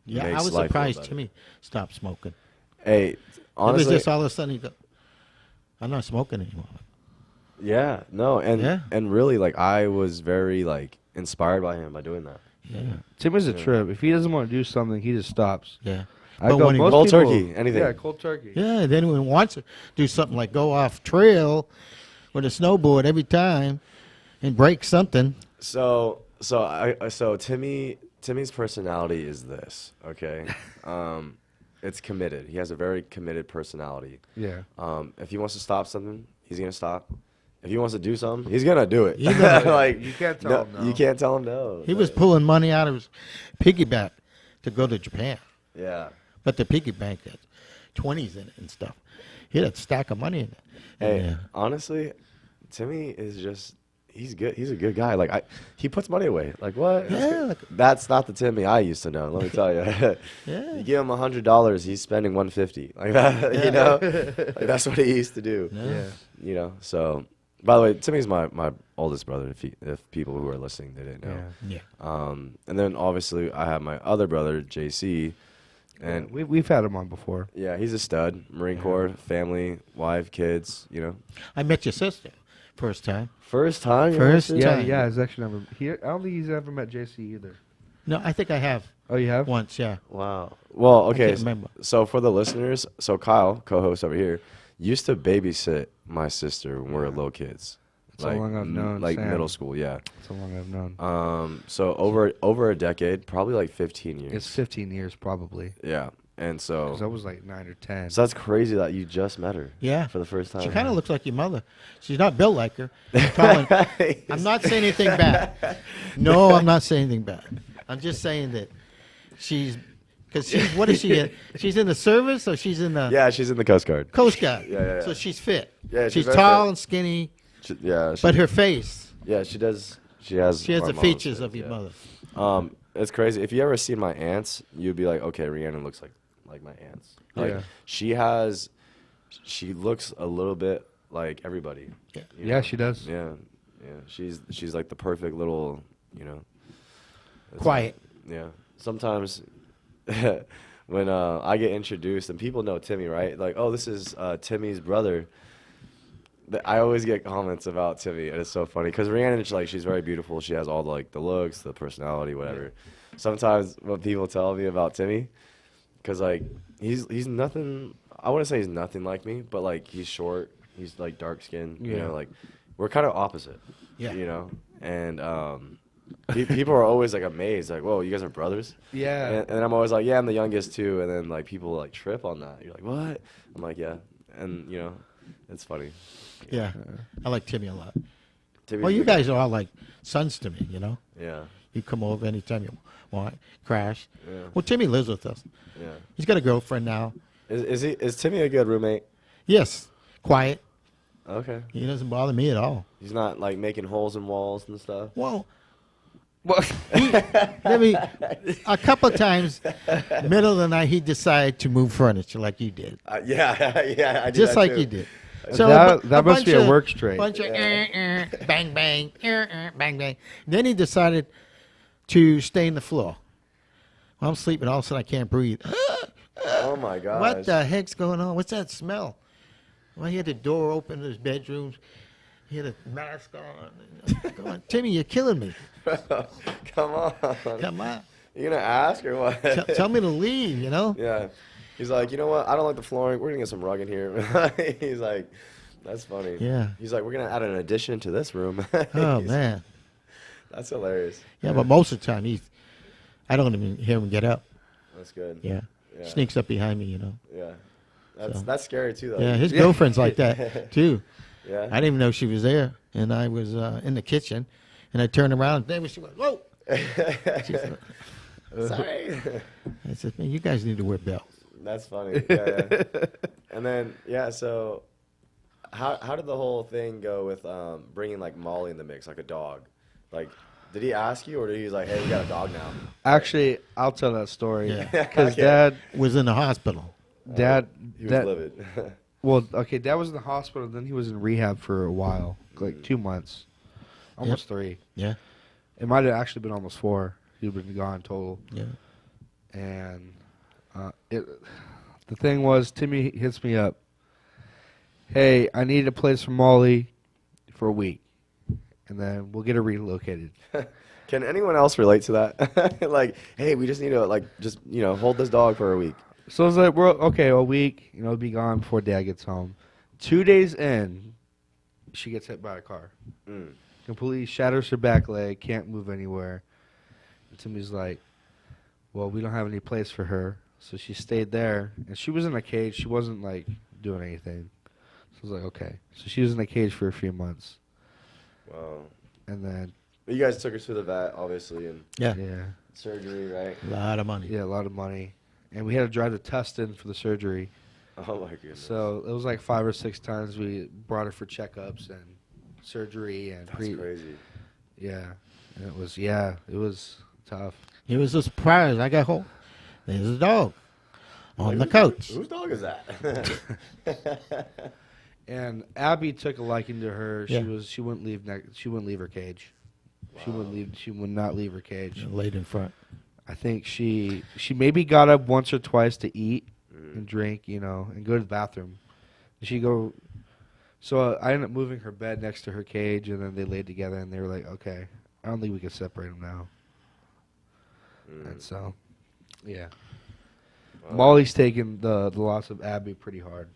Yeah, makes I was life a little surprised better. Timmy stopped smoking. Hey, honestly, it was just all of a sudden he go, I'm not smoking anymore. yeah, no, and really, like, I was very like inspired by him by doing that. Yeah. Timmy's a trip. If he doesn't want to do something, he just stops. Yeah. I But go when he- most Cold people- turkey, anything. Yeah, cold turkey. Yeah, then when he wants to do something like go off trail with a snowboard every time and break something. So Timmy's personality is this, okay? It's committed. He has a very committed personality. Yeah. If he wants to stop something, he's gonna stop. If he wants to do something, he's gonna do it. You know, like you can't tell him no. You can't tell him no. He was pulling money out of his piggy bank to go to Japan. Yeah. But the piggy bank had 20s in it and stuff. He had a stack of money in it. Hey, And, honestly, Timmy is just. He's good. He's a good guy. Like he puts money away. Like what? Yeah, like- That's not the Timmy I used to know. Let me tell you. Yeah. You give him $100, he's spending $150. Like that. You know. Like that's what he used to do. Yeah. You know. So, by the way, Timmy's my oldest brother. If people who are listening they didn't know. Yeah. And then obviously I have my other brother JC, and We've had him on before. yeah, he's a stud. Marine Corps, family, wife, kids. You know. I met your sister first time. First time. you First ever Yeah, time. yeah. He's actually never. I don't think he's ever met JC either. No, I think I have Oh, you have? once, yeah. Wow. Well, okay. can't remember. So for the listeners, so Kyle, co-host over here, used to babysit my sister when we were little kids. That's how long I've known like Sam. middle school, yeah. That's how long I've known. So over a decade, probably like 15 years. It's 15 years probably. Yeah. And so 'Cause I was like 9 or 10. so that's crazy that you just met her. Yeah. For the first time. She kind of looks like your mother. She's not built like her. Colin, I'm not saying anything bad. No, I'm not saying anything bad. I'm just saying that she's, because she's, what is she in? She's in the service or she's in the Yeah, she's in the Coast Guard. Coast Guard. Yeah. So she's fit. Yeah, she's she's very tall fit. and skinny, Yeah. but her face, Yeah, she does. She has she has my the mom's features face, of your yeah. mother. It's crazy. If you ever seen my aunts, you'd be like, okay, Rhiannon looks like my aunts. Like, Yeah. she looks a little bit like everybody. Yeah. you Yeah, know? she does. Yeah, she's like the perfect little, you know. it's Quiet. like- yeah. Sometimes when I get introduced and people know Timmy, right? Like, oh, this is Timmy's brother. I always get comments about Timmy, and it's so funny because Rhiannon, she's very beautiful. She has all the looks, the personality, whatever. Sometimes when people tell me about Timmy, because like he's nothing. I wouldn't say he's nothing like me, but like he's short. He's like dark skinned. You know, like we're kind of opposite. Yeah. You know, and people are always like amazed, like, "Whoa, you guys are brothers?" Yeah. And I'm always like, "Yeah, I'm the youngest too." And then like people like trip on that. You're like, "What?" I'm like, "Yeah," and you know. It's funny. Yeah, I like Timmy a lot. Timmy's Well, you a good guys are all like sons to me, you know. Yeah. You come over anytime you want, crash. Yeah. Well, Timmy lives with us. Yeah. He's got a girlfriend now. Is Timmy a good roommate? Yes, quiet. Okay. He doesn't bother me at all. He's not like making holes in walls and stuff. Well, I mean, a couple of times, middle of the night, he decided to move furniture like you did. Yeah, yeah, I did Just that like too. you did. That must be a bunch work straight. Bunch of bang bang, bang bang. Then he decided to stain the floor. Well, I'm sleeping, all of a sudden I can't breathe. Oh my God! What the heck's going on? What's that smell? Well, he had the door open to his bedrooms. He had a mask on. Come on, Timmy, you're killing me. Come on. Come on. You gonna ask or what? Tell me to leave, you know? Yeah. He's like, you know what? I don't like the flooring. We're gonna get some rug in here. He's like, that's funny. Yeah. He's like, we're gonna add an addition to this room. Oh, man. That's hilarious. Yeah, but most of the time, I don't even hear him get up. That's good. Yeah. Yeah. Sneaks up behind me, you know? Yeah. That's So. that's scary too, though. Yeah, his girlfriend's like that, too. Yeah. I didn't even know she was there. And I was in the kitchen, and I turned around, and there she went, whoa! She's like, sorry. I said, man, you guys need to wear belts. That's funny. Yeah. And then, yeah, so how did the whole thing go with bringing, like, Molly in the mix, like a dog? Like, did he ask you, or did he was like, hey, we got a dog now? Actually, I'll tell that story. Yeah. Because Okay. Dad was in the hospital. He was Dad, livid. well, okay, Dad was in the hospital, then he was in rehab for a while, like 2 months, almost 3. Yeah. It might have actually been almost 4. He'd been gone total. Yeah. And the thing was, Timmy hits me up. Hey, I need a place for Molly for a week, and then we'll get her relocated. Can anyone else relate to that? Like, hey, we just need to, like, just, hold this dog for a week. So I was like, we're okay, a week, be gone before Dad gets home. 2 days in, she gets hit by a car. Completely shatters her back leg, can't move anywhere. And Timmy's like, well, we don't have any place for her. So she stayed there, and she was in a cage. She wasn't, like, doing anything. So I was like, okay. So she was in a cage for a few months. Wow. And then... You guys took her to the vet, obviously, and Yeah. surgery, right? A lot of money. Yeah, a lot of money. And we had to drive to Tustin for the surgery. Oh, my goodness. So it was like 5 or 6 times we brought her for checkups and surgery. And That's crazy. Yeah. And it was tough. It was a surprise. I got home. There's a dog on the couch. Whose dog is that? And Abby took a liking to her. Yeah. She wouldn't leave her cage. Wow. She would not leave her cage. Laid in front. I think she maybe got up once or twice to eat and drink, and go to the bathroom. So I ended up moving her bed next to her cage, and then they laid together, and they were like, okay, I don't think we can separate them now. And so, yeah. Wow. Molly's taking the loss of Abby pretty hard.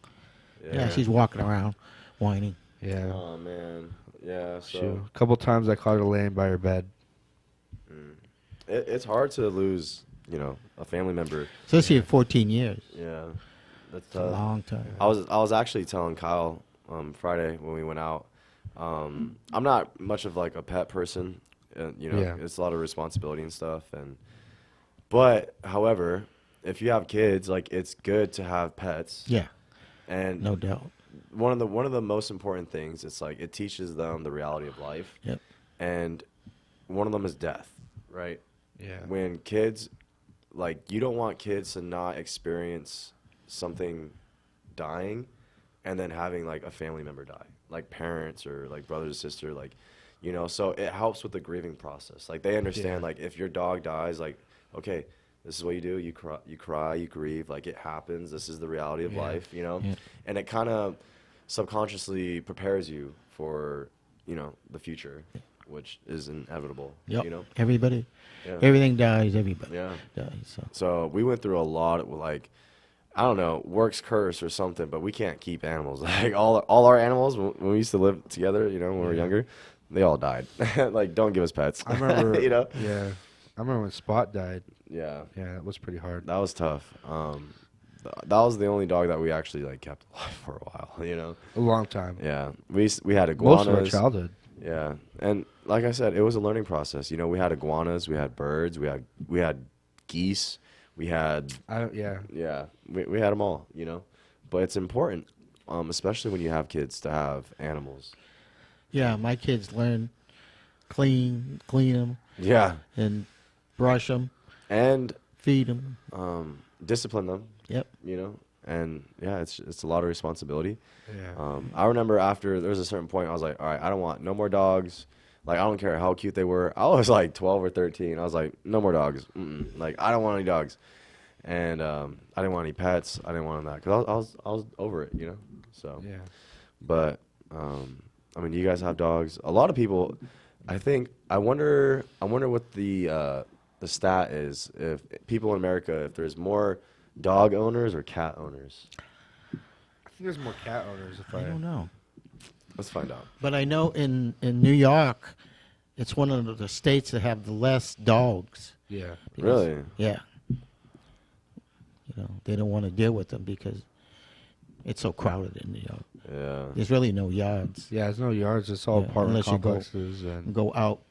Yeah, she's walking around whining. Yeah. Oh, man. Yeah, so... A couple times I caught her laying by her bed. It's hard to lose, a family member. Especially in 14 years. Yeah. That's a long time. I was actually telling Kyle Friday when we went out, I'm not much of like a pet person. It's a lot of responsibility and stuff. But however, if you have kids, like it's good to have pets. Yeah. And no doubt. One of the most important things, it's like it teaches them the reality of life. Yep. And one of them is death, right? Yeah. When kids, like you don't want kids to not experience something dying and then having like a family member die, like parents or like brothers or sister, like, so it helps with the grieving process. Like they understand, like if your dog dies, like, okay, this is what you do. You cry, you grieve, like it happens. This is the reality of life, Yeah. And it kind of subconsciously prepares you for, the future, which is inevitable, Yep. Everybody, everything dies, everybody dies. So we went through a lot of like, I don't know, work's curse or something, but we can't keep animals. Like all our animals, when we used to live together, when we were younger, they all died. Like, don't give us pets. I remember, Yeah. I remember when Spot died. Yeah. Yeah, it was pretty hard. That was tough. that was the only dog that we actually like kept alive for a while. You know, A long time. yeah. We had iguanas. Most of our childhood. Yeah, and like I said, it was a learning process. You know, we had iguanas, we had birds, we had geese, we had Yeah. we had them all. You know, but it's important, especially when you have kids, to have animals. Yeah, my kids learn clean them. Yeah, and brush them and feed them, discipline them. Yep. You know, and yeah, it's a lot of responsibility. Yeah. I remember after there was a certain point, I was like, all right, I don't want no more dogs. Like, I don't care how cute they were. I was like 12 or 13. I was like, no more dogs. Like, I don't want any dogs. And I didn't want any pets. I didn't want that because I was over it, you know. So Yeah. But I mean, you guys have dogs. A lot of people, I wonder what the stat is, if people in America, if there's more dog owners or cat owners. I think there's more cat owners. I don't know. Let's find out. But I know in New York, it's one of the states that have the less dogs. Yeah. Really? Yeah. You know, they don't want to deal with them because it's so crowded in New York. Yeah. There's really no yards. Yeah, there's no yards. It's all apartment unless you complexes and go out.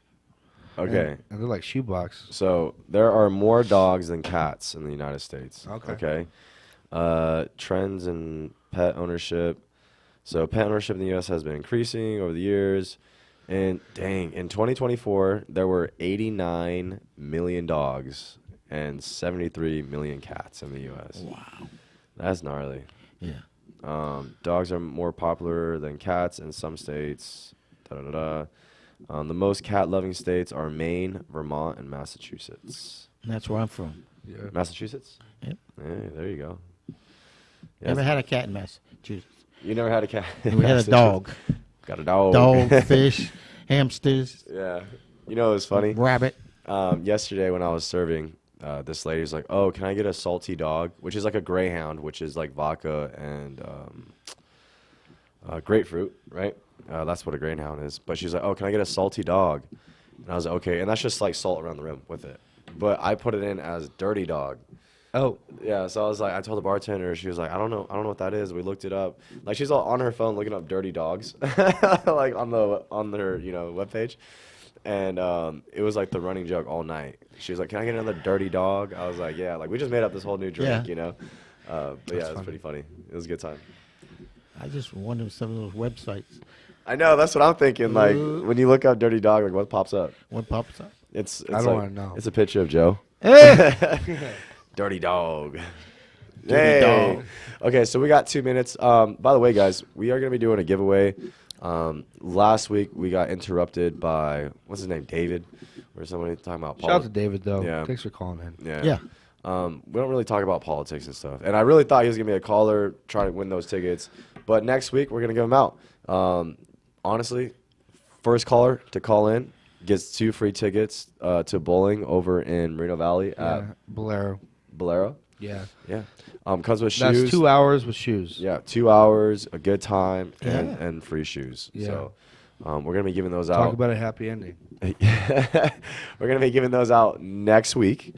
Okay. And they're like shoebox. So there are more dogs than cats in the United States. Okay. Trends in pet ownership. So pet ownership in the U.S. has been increasing over the years. And dang, in 2024, there were 89 million dogs and 73 million cats in the U.S. Wow. That's gnarly. Yeah. Dogs are more popular than cats in some states. The most cat-loving states are Maine, Vermont, and Massachusetts. And that's where I'm from. Yeah. Massachusetts? Yep. Hey, there you go. Never had a cat in Massachusetts. You never had a cat? We had a dog. Got a dog. Dog, fish, hamsters. Yeah. You know, it was funny. Rabbit. Yesterday when I was serving, this lady was like, "Oh, can I get a salty dog?" Which is like a greyhound, which is like vodka and grapefruit, right? That's what a greyhound is. But she's like, "Oh, can I get a salty dog?" And I was like, "Okay." And that's just like salt around the rim with it. But I put it in as dirty dog. Oh. Yeah, so I was like, I told the bartender, she was like, I don't know what that is. We looked it up. Like, she's all on her phone looking up dirty dogs, like on their webpage. And it was like the running joke all night. She was like, "Can I get another dirty dog?" I was like, "Yeah." Like, we just made up this whole new drink, you know. But yeah, it was pretty funny. It was a good time. I just wonder some of those websites. I know, that's what I'm thinking. Like, when you look up dirty dog, like, what pops up? What pops up? It's I don't like, want to know. It's a picture of Joe. Dirty dog. Dirty dog. Okay, so we got 2 minutes. By the way, guys, we are going to be doing a giveaway. Last week we got interrupted by, what's his name, David, or somebody talking about Shout out to David, though. Yeah. Thanks for calling in. Yeah. We don't really talk about politics and stuff. And I really thought he was going to be a caller trying to win those tickets. But next week we're going to give them out. Honestly, first caller to call in gets 2 free tickets to bowling over in Moreno Valley at Bolero. Yeah. Yeah. Comes with shoes. That's 2 hours with shoes. Yeah, 2 hours, a good time, and free shoes. Yeah. So we're going to be giving those out. Talk about a happy ending. We're going to be giving those out next week.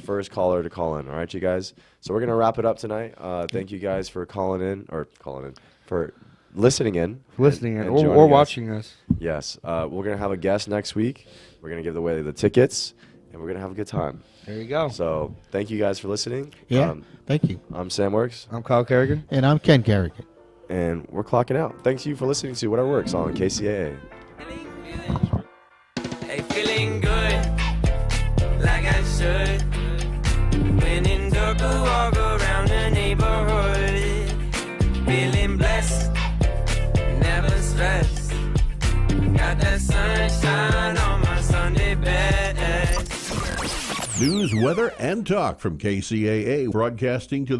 First caller to call in. All right, you guys? So we're going to wrap it up tonight. Thank you guys for for listening in. And joining or us. watching us. Yes. We're going to have a guest next week. We're going to give away the tickets, and we're going to have a good time. There you go. So thank you guys for listening. Yeah, thank you. I'm Sam Works. I'm Kyle Kerrigan. And I'm Ken Kerrigan. And we're clocking out. Thanks you for listening to Whatever Works on KCAA. Hey, feeling good, like I should. When in dark, I walk around the neighborhood. Feeling blessed, never stressed. Got that sunshine on my Sunday best. News, weather, and talk from KCAA, broadcasting to the